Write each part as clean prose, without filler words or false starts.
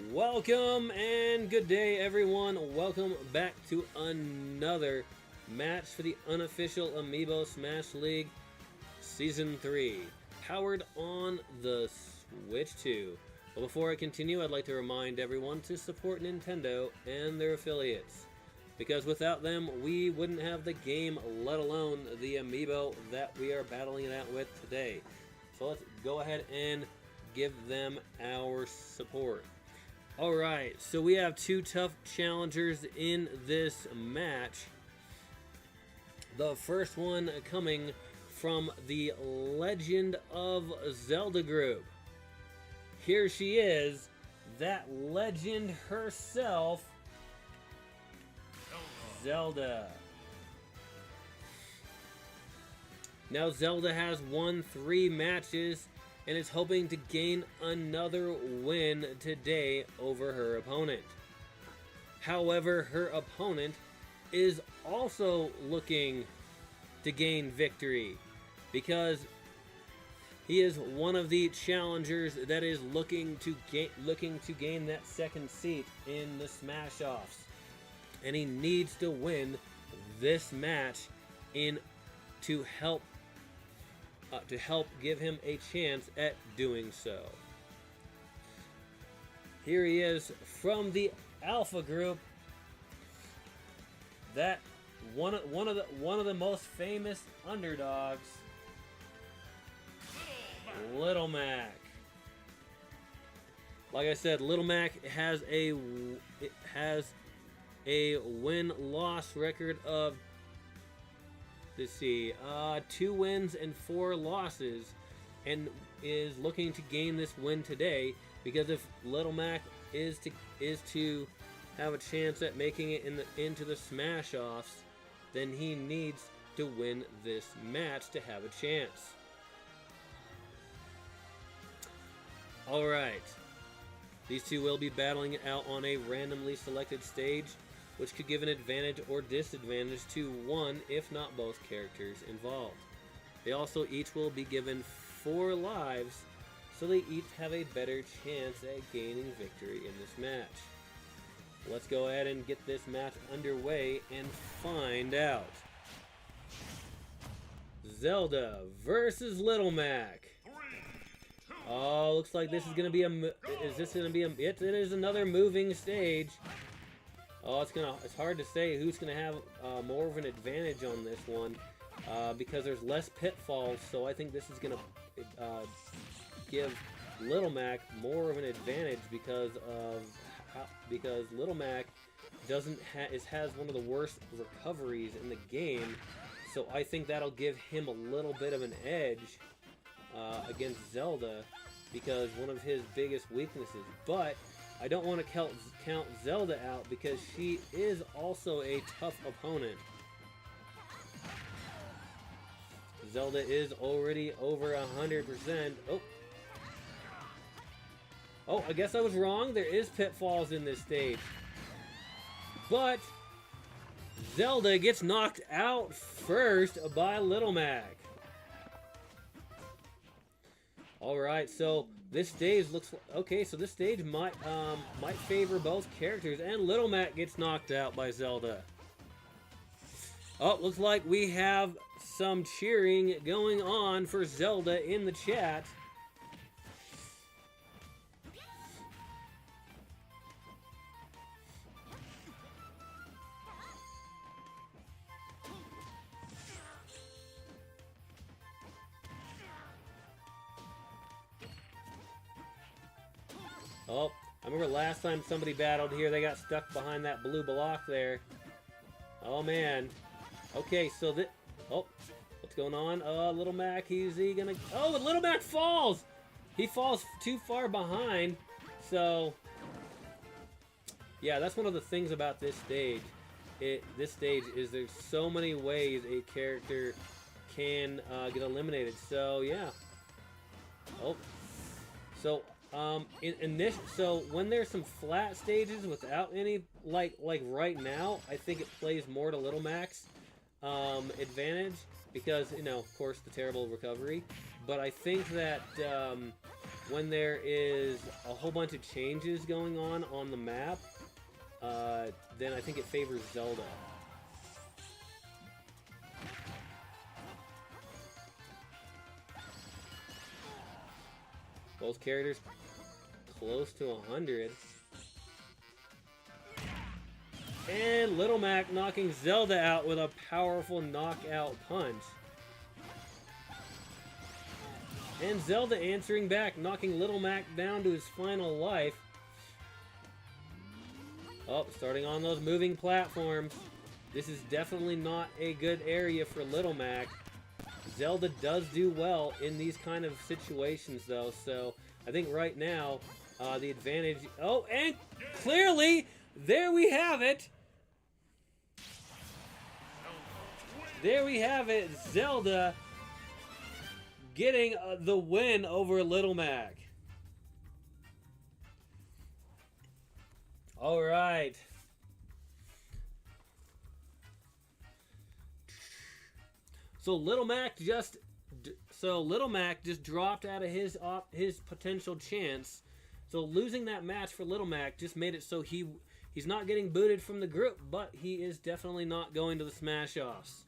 Welcome and good day, everyone. Welcome back to another match for the Unofficial Amiibo Smash League Season 3, powered on the Switch 2. But before I continue, I'd like to remind everyone to support Nintendo and their affiliates, because without them, we wouldn't have the game, let alone the Amiibo that we are battling it out with today. So let's go ahead and give them our support. Alright, so we have two tough challengers in this match. The first one coming from the Legend of Zelda group. Here she is, that legend herself, Zelda. Now Zelda has won 3 matches and is hoping to gain another win today over her opponent. However, her opponent is also looking to gain victory because he is one of the challengers that is looking to gain that second seat in the Smash Offs, and he needs to win this match to help give him a chance at doing so. Here he is from the Alpha group. That one of the most famous underdogs, Little Mac. Like I said, Little Mac has a win-loss record of, let's see, 2 wins and 4 losses, and is looking to gain this win today, because if Little Mac is to have a chance at making it into the Smash Offs, then he needs to win this match to have a chance. Alright, these two will be battling it out on a randomly selected stage, which could give an advantage or disadvantage to one, if not both, characters involved. They also each will be given 4 lives, so they each have a better chance at gaining victory in this match. Let's go ahead and get this match underway and find out. Zelda versus Little Mac. Oh, looks like this is gonna be it is another moving stage. Oh, it's hard to say who's going to have more of an advantage on this one, because there's less pitfalls, so I think this is going to give Little Mac more of an advantage because Little Mac has one of the worst recoveries in the game, so I think that'll give him a little bit of an edge against Zelda, because one of his biggest weaknesses. But I don't want to count Zelda out, because she is also a tough opponent. Zelda is already over 100%. Oh, I guess I was wrong. There is pitfalls in this stage. But Zelda gets knocked out first by Little Mac. Alright, so this stage looks okay. So this stage might favor both characters, and Little Mac gets knocked out by Zelda. Oh, looks like we have some cheering going on for Zelda in the chat. Oh, I remember last time somebody battled here, they got stuck behind that blue block there. Oh, man. Okay, so what's going on? Little Mac, is he gonna... Oh, Little Mac falls! He falls too far behind, so... Yeah, that's one of the things about this stage. This stage is there's so many ways a character can get eliminated, so yeah. Oh. So... so when there's some flat stages without any, like right now, I think it plays more to Little Mac's advantage, because, you know, of course, the terrible recovery. But I think that when there is a whole bunch of changes going on the map, then I think it favors Zelda. Both characters close to 100. And Little Mac knocking Zelda out with a powerful knockout punch. And Zelda answering back, knocking Little Mac down to his final life. Oh, starting on those moving platforms. This is definitely not a good area for Little Mac. Zelda does do well in these kind of situations, though, so I think right now the advantage... Oh, and clearly, there we have it! There we have it, Zelda getting the win over Little Mac. All right. So Little Mac just dropped out of his potential chance. So losing that match for Little Mac just made it so he's not getting booted from the group, but he is definitely not going to the Smash-Offs.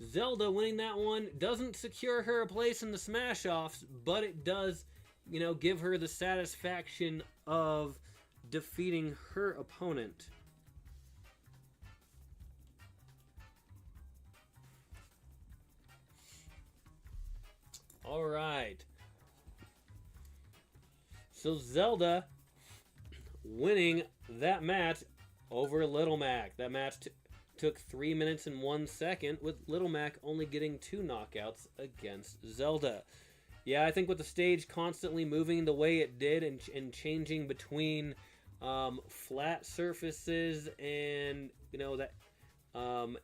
Zelda winning that one doesn't secure her a place in the Smash-Offs, but it does, you know, give her the satisfaction of defeating her opponent. All right. So Zelda winning that match over Little Mac. That match took 3 minutes and 1 second, with Little Mac only getting 2 knockouts against Zelda. Yeah, I think with the stage constantly moving the way it did and changing between flat surfaces and, you know, that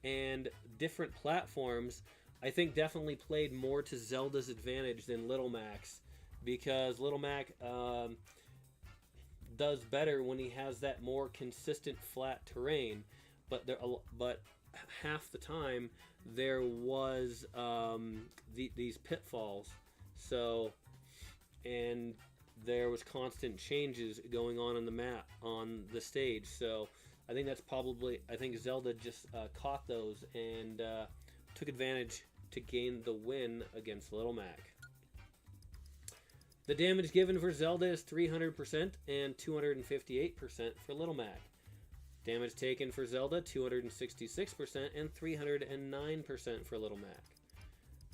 and different platforms, I think definitely played more to Zelda's advantage than Little Mac's, because Little Mac does better when he has that more consistent flat terrain, but half the time there was these pitfalls. So, and there was constant changes going on in the map, on the stage. So I think Zelda just caught those and took advantage to gain the win against Little Mac. The damage given for Zelda is 300% and 258% for Little Mac. Damage taken for Zelda, 266% and 309% for Little Mac.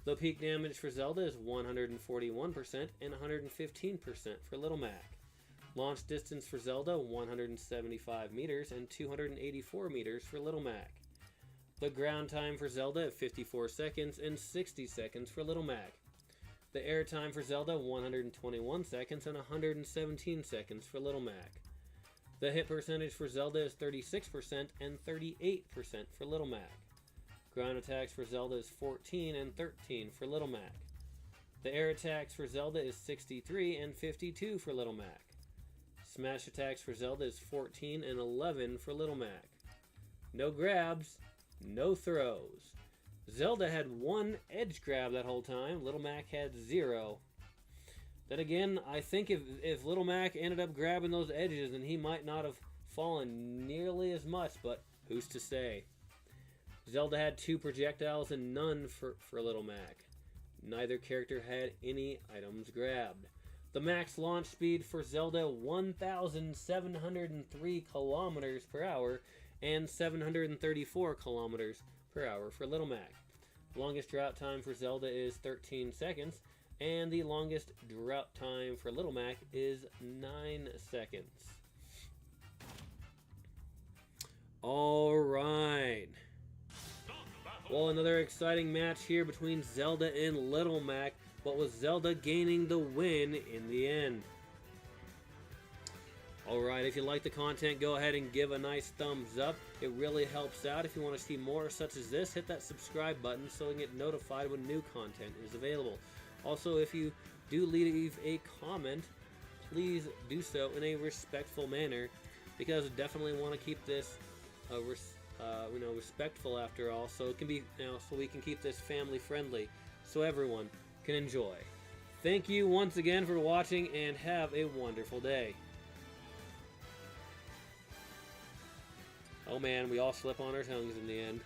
The peak damage for Zelda is 141% and 115% for Little Mac. Launch distance for Zelda, 175 meters and 284 meters for Little Mac. The ground time for Zelda at 54 seconds and 60 seconds for Little Mac. The air time for Zelda, 121 seconds and 117 seconds for Little Mac. The hit percentage for Zelda is 36% and 38% for Little Mac. Ground attacks for Zelda is 14 and 13 for Little Mac. The air attacks for Zelda is 63 and 52 for Little Mac. Smash attacks for Zelda is 14 and 11 for Little Mac. No grabs, no throws. Zelda had 1 edge grab that whole time. Little Mac had 0. Then again, I think if Little Mac ended up grabbing those edges, then he might not have fallen nearly as much, but who's to say? Zelda had 2 projectiles and none for Little Mac. Neither character had any items grabbed. The max launch speed for Zelda, 1,703 kilometers per hour and 734 kilometers per hour for Little Mac. Longest drought time for Zelda is 13 seconds, and the longest drought time for Little Mac is 9 seconds. All right. Well, another exciting match here between Zelda and Little Mac, but with Zelda gaining the win in the end. Alright, if you like the content, go ahead and give a nice thumbs up. It really helps out. If you want to see more such as this, hit that subscribe button so you can get notified when new content is available. Also, if you do leave a comment, please do so in a respectful manner, because I definitely want to keep this respectful after all, so it can be, so we can keep this family friendly, so everyone can enjoy. Thank you once again for watching, and have a wonderful day. Oh man, we all slip on our tongues in the end.